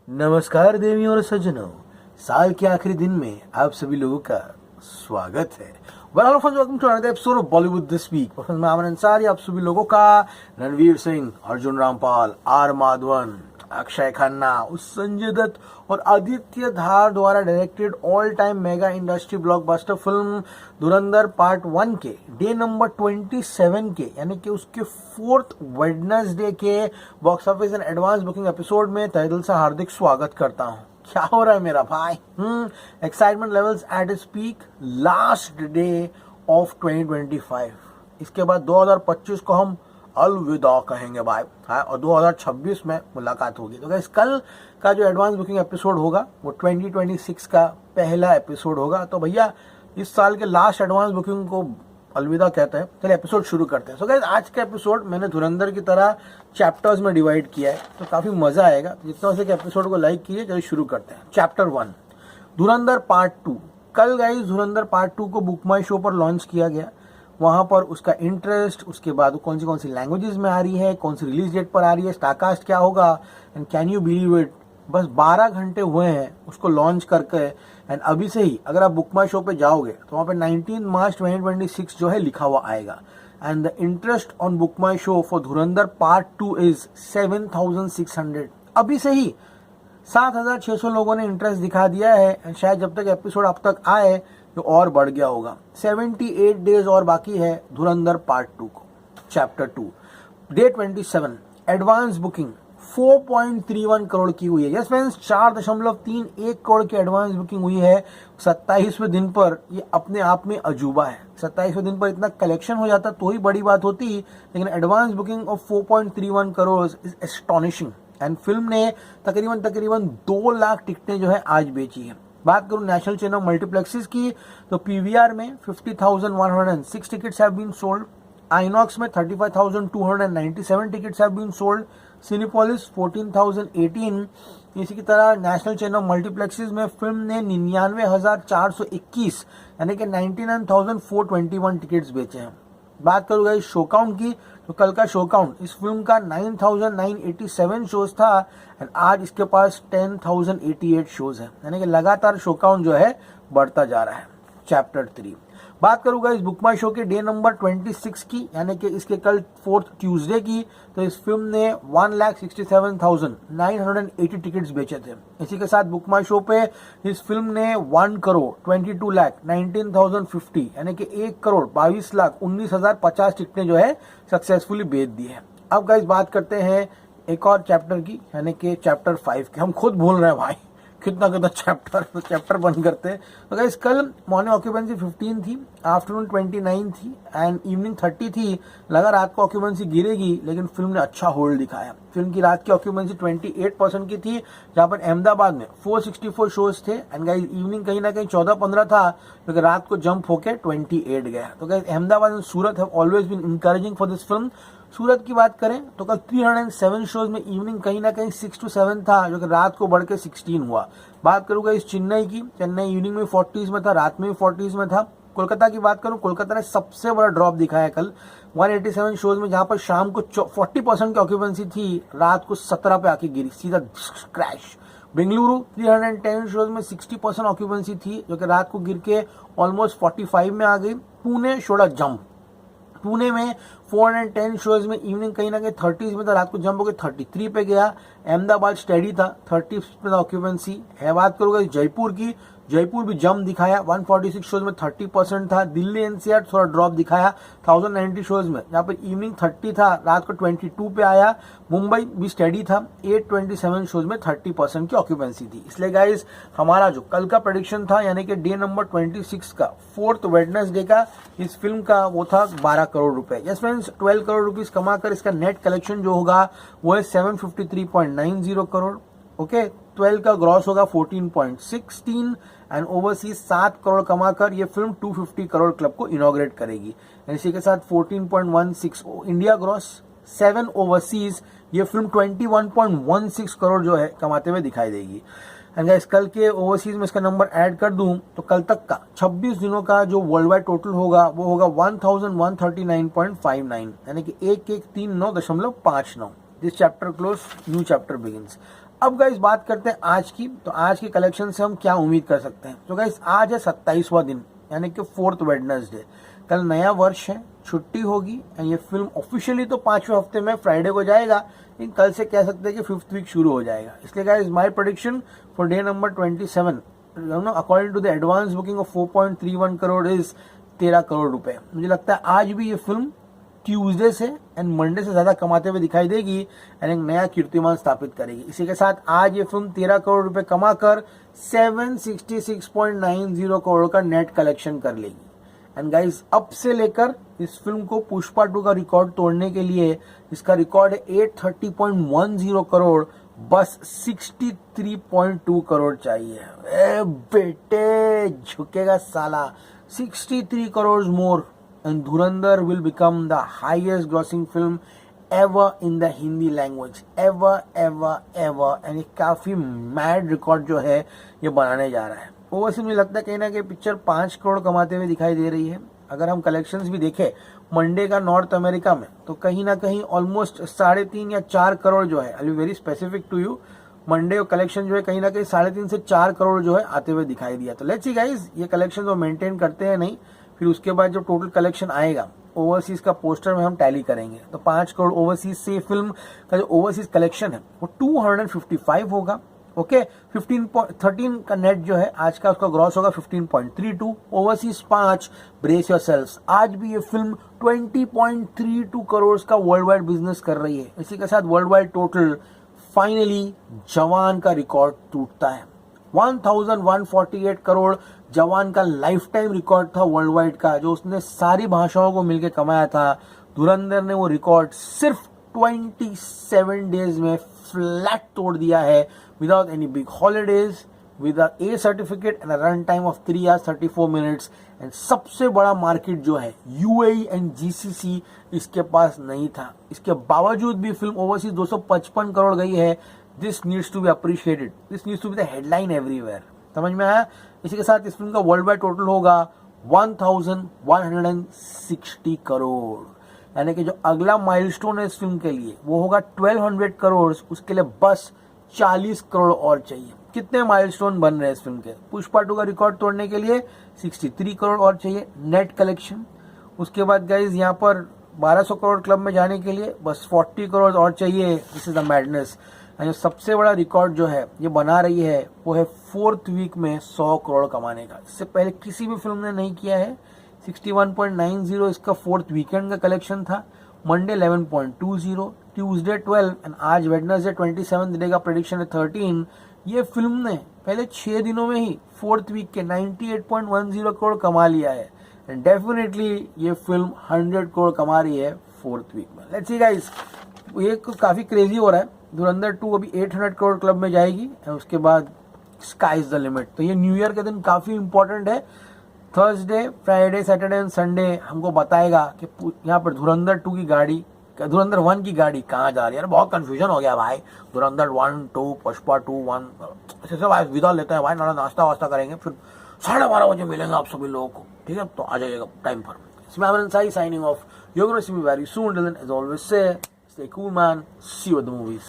नमस्कार देवियों और सज्जनों, साल के आखिरी दिन में आप सभी लोगों का स्वागत है। Welcome to another episode of Bollywood this week. मैं अमन अंसारी आप सभी लोगों का रणवीर सिंह, अर्जुन रामपाल, आर माधवन, अक्षय खन्ना, संजय दत्त और आदित्य धार द्वारा directed all time mega industry blockbuster film Dhurandhar part 1 के डे नंबर 27 के यानी कि उसके 4th वेडनेसडे के box office and advance booking episode में तहे दिल से हार्दिक स्वागत करता हूं। क्या हो रहा है मेरा भाई? Excitement levels at its peak, last day of 2025। इसके बाद 2025 को हम अलविदा कहेंगे भाई। हाँ, और 2026 में मुलाकात होगी। तो गाइस, कल का जो एडवांस बुकिंग एपिसोड होगा वो 2026 का पहला एपिसोड होगा। तो भैया, इस साल के लास्ट एडवांस बुकिंग को अलविदा कहते हैं। चलिए एपिसोड शुरू करते हैं। सो गाइस, आज का एपिसोड मैंने धुरंधर की तरह चैप्टर्स में डिवाइड किया है, तो काफी मजा आएगा। जितना हो सके एपिसोड को लाइक कीजिए। चलिए शुरू करते हैं। चैप्टर 1, धुरंधर पार्ट 2। कल गाइस धुरंधर पार्ट 2 को बुक माई शो पर लॉन्च किया गया। वहां पर उसका इंटरेस्ट, उसके बाद कौन सी लैंग्वेजेस में आ रही है, कौन सी रिलीज डेट पर आ रही है, स्टारकास्ट क्या होगा, and can you believe it, बस 12 घंटे हुए हैं उसको लॉन्च करके। एंड अभी से ही अगर आप बुक माई शो पे जाओगे तो वहां पे 19 मार्च 2026 जो है लिखा हुआ आएगा। And the interest on book my show for Dhurandhar part 2 is 7600। अभी से ही 7600 लोगों ने इंटरेस्ट दिखा दिया है। एंड शायद जब तक एपिसोड अब तक आए तो और बढ़ गया होगा। 78 डेज और बाकी है धुरंधर पार्ट 2 को। Chapter 2, day 27, advance booking 4.31 crore की हुई है। यस फ्रेंड्स, 4.31 करोड़ की एडवांस बुकिंग हुई है 27वें दिन पर। ये अपने आप में अजूबा है। 27वें दिन पर इतना कलेक्शन हो जाता तो ही बड़ी बात होती, लेकिन advance booking of 4.31 crore is astonishing. And film ने तकरीबन 2 लाख टिकटें जो है आज बेची है। बात करूं नेशनल चेन ऑफ मल्टीप्लेक्सेस की, तो पीवीआर में 50,106 tickets have been sold, INOX में 35,297 tickets have been sold, Cinepolis 14,018। इसी की तरह नेशनल चेन ऑफ मल्टीप्लेक्सेस में फिल्म ने 99,421 यानी कि 99,421 टिकट्स बेचे हैं। बात करूंगा इस शो काउंट की, तो कल का शो काउंट इस फिल्म का 9,987 शोज था। एंड आज इसके पास 10,088 शोज है, यानी कि लगातार शो काउंट जो है बढ़ता जा रहा है। चैप्टर 3, बात करूंगा इस बुक माई शो के डे नंबर 26 की, यानी कि इसके कल 4th ट्यूसडे की। तो इस फिल्म ने 1,67,980 टिकट्स बेचे थे। इसी के साथ बुक माई शो पे इस फिल्म ने 1,22,19,050 यानी कि 1,22,19,050 टिकटें जो है सक्सेसफुली बेच दी है। अब गाइस बात करते हैं एक और चैप्टर की, यानी कि चैप्टर 5 के। हम खुद भूल रहे हैं भाई, कितना चैप्टर। तो चैप्टर बंद करते हैं। तो गाइस, कल मॉर्निंग ऑक्यूपेंसी 15 थी, आफ्टरनून 29 थी एंड इवनिंग 30 थी। लगा रात को ऑक्यूपेंसी गिरेगी, लेकिन फिल्म ने अच्छा होल्ड दिखाया। फिल्म की रात की ऑक्यूपेंसी 28% की थी, जहां पर अहमदाबाद में 464 शोज थे। एंड गाइस, इवनिंग कहीं ना कहीं 14-15 था, लेकिन रात को जंप होके 28 गया। तो guys, Ahmedabad and Surat have always been encouraging for this film. Surat की बात करें तो कल 307 शोज में इवनिंग कहीं ना कहीं 6 to 7 था, जो कि रात को बढ़ के 16 हुआ। बात करूंगा इस चेन्नई की, चेन्नई इवनिंग में 40s में था, रात में भी 40s में था। कोलकाता की बात करूं, कोलकाता ने सबसे बड़ा ड्रॉप दिखाया कल 187 शोज में, जहां पर शाम को 40% की ऑक्यूपेंसी थी, रात को 17 पे आके गिरी, सीधा क्रैश। बेंगलुरु 310 शोज में 60% ऑक्यूपेंसी थी, जो कि रात को गिर के ऑलमोस्ट 45 में आ गई। पुणे शोड़ा जंप, पुणे में 410 शोज में इवनिंग कहीं ना कहीं 30s में था, रात को जंप होकर 33 पे गया। अहमदाबाद स्टेडी था, 30 पे ऑक्यूपेंसी है। बात करूंगा जयपुर की, जयपुर भी जंप दिखाया, 146 शोज में 30% था। दिल्ली एनसीआर थोड़ा ड्रॉप दिखाया 1090 शोज में, जहां पर इवनिंग 30 था, रात को 22 पे आया। मुंबई भी स्टेडी था, 827 शोज में 30% की ऑक्यूपेंसी थी। इसलिए गाइस, हमारा जो कल का प्रेडिक्शन था, यानी कि डे नंबर 26 का 4th वेडनेसडे का, इस फिल्म का वो था 12 करोड़ रुपए। यस फ्रेंड्स, 12 करोड़ रुपीस कमाकर इसका नेट कलेक्शन जो होगा वो है 753.90 करोड़। ओके, 12 का ग्रॉस होगा 14.16 एंड ओवरसीज 7 करोड़ कमाकर ये फिल्म 250 करोड़ क्लब को इनॉग्रेट करेगी। इसी के साथ 14.16 इंडिया ग्रॉस, 7 ओवरसीज, ये फिल्म 21.16 करोड़ जो है कमाते हुए दिखाई देगी। एंड गाइस, कल के ओवरसीज में इसका नंबर ऐड कर दूं तो कल तक का 26 दिनों का जो वर्ल्ड वाइड टोटल होगा वो होगा 1139.59, यानी कि 1139.59। This chapter close, new chapter begins. अब गाइस बात करते हैं आज की, तो आज के कलेक्शन से हम क्या उम्मीद कर सकते हैं। तो गाइस आज है 27वां दिन, यानी कि 4th वेडनेसडे। कल नया वर्ष है, छुट्टी होगी एंड ये फिल्म ऑफिशियली तो 5वें हफ्ते में फ्राइडे को जाएगा, लेकिन कल से कह सकते हैं कि 5th वीक शुरू हो जाएगा। इसलिए guys my prediction for day number 27 according to the advance booking of 4.31 crore is 13 crore रुपए। मुझे लगता है आज भी ये फिल्म ट्यूसडे से एंड मंडे से ज्यादा कमाते हुए दिखाई देगी एंड एक नया कीर्तिमान स्थापित करेगी। इसी के साथ आज ये फिल्म 13 करोड़ रुपए कमाकर 766.90 करोड़ का नेट कलेक्शन कर लेगी। एंड गाइस अब से लेकर इस फिल्म को पुष्पा 2 का रिकॉर्ड तोड़ने के लिए, इसका रिकॉर्ड है 830.10 करोड़, बस 63.2 करोड़ चाहिए। ए बेटे झुकेगा साला। 63 करोड़ मोर and Dhurandhar will become the highest grossing film ever in the Hindi language, ever and ये काफी मैड रिकॉर्ड जो है ये बनाने जा रहा है। ओवरसीज मुझे लगता है कहीं ना कहीं पिक्चर 5 करोड़ कमाते हुए दिखाई दे रही है। अगर हम कलेक्शंस भी देखें मंडे का नॉर्थ अमेरिका में, तो कहीं ना कहीं ऑलमोस्ट 3.5 या 4 करोड़ जो है, I very specific to you, Monday collection जो है कहीं ना कहीं 3.5 से 4 करोड़ जो है आते हुए दिखाई दिया। तो लेट्स सी गाइस ये कलेक्शन वो मेंटेन करते हैं नहीं, फिर उसके बाद जो टोटल कलेक्शन आएगा ओवरसीज का पोस्टर में हम टैली करेंगे। तो 5 करोड़ ओवरसीज से फिल्म का जो ओवरसीज कलेक्शन है वो 255 होगा। ओके 13 का नेट जो है आज का उसका ग्रॉस होगा 15.32, ओवरसीज 5। ब्रेस योरसेल्व्स, आज भी ये फिल्म 20.32 करोड़ का वर्ल्ड वाइड बिजनेस कर रही है। इसी के साथ वर्ल्ड वाइड टोटल फाइनली जवान का रिकॉर्ड टूटता है। 1148 करोड़ जवान का लाइफ टाइम रिकॉर्ड था वर्ल्ड वाइड का, जो उसने सारी भाषाओं को मिलकर कमाया था। धुरंधर ने वो रिकॉर्ड सिर्फ 27 डेज में फ्लैट तोड़ दिया है, without any big holidays, with A certificate and run time of 3 hours 34 minutes। And सबसे बड़ा मार्केट जो है यूएई एंड जीसीसी इसके पास नहीं था। इसके बावजूद भी फिल्म ओवरसीज 255 करोड़ गई है। This needs to be appreciated, this needs to be the headline everywhere. समझ में आया। इसी के साथ इस फिल्म का वर्ल्ड वाइड टोटल होगा 1160 करोड़, यानी कि जो अगला माइलस्टोन है इस फिल्म के लिए वो होगा 1200 करोड़। उसके लिए बस 40 करोड़ और चाहिए। कितने माइलस्टोन बन रहे हैं इस फिल्म के? पुष्पा 2 का रिकॉर्ड तोड़ने के लिए 63 करोड़ और चाहिए नेट कलेक्शन। उसके बाद गाइज यहाँ पर 1200 करोड़ क्लब में जाने के लिए बस 40 करोड़ और चाहिए। This is the madness. जो सबसे बड़ा रिकॉर्ड जो है ये बना रही है वो है 4th वीक में 100 करोड़ कमाने का। इससे पहले किसी भी फिल्म ने नहीं किया है। 61.90 इसका 4th वीकेंड का कलेक्शन था। मंडे 11.20, ट्यूसडे 12 एंड आज वेडनेसडे 27 डे का प्रेडिक्शन है 13। ये फिल्म ने पहले 6 दिनों में ही 4th वीक के 98.10 करोड़ कमा लिया है। एंड डेफिनेटली ये फिल्म 100 करोड़ कमा रही है 4th वीक में। लेट्स सी गाइस, ये काफी क्रेजी हो रहा है। धुरंधर 2 अभी 800 करोड़ क्लब में जाएगी और उसके बाद स्काई इज द लिमिट। तो ये न्यू ईयर के दिन काफी इंपॉर्टेंट है। Thursday, Friday, Saturday and Sunday हमको बताएगा कि यहाँ पर धुरंधर 2 की गाड़ी, धुरंधर 1 की गाड़ी कहाँ जा रही है। बहुत कंफ्यूजन हो गया भाई। धुरंधर 1, 2, पुष्पा 2, 1 ऐसे भाई विदा लेते हैं भाई, नाश्ता वास्ता करेंगे, फिर 12:30 बजे मिलेंगे आप सभी लोगों को। ठीक है, तो आ जाइएगा टाइम पर। इसमें Aman Sai signing off. You're going to see me very soon. Till then, as always say, stay cool, man. See you at the movies.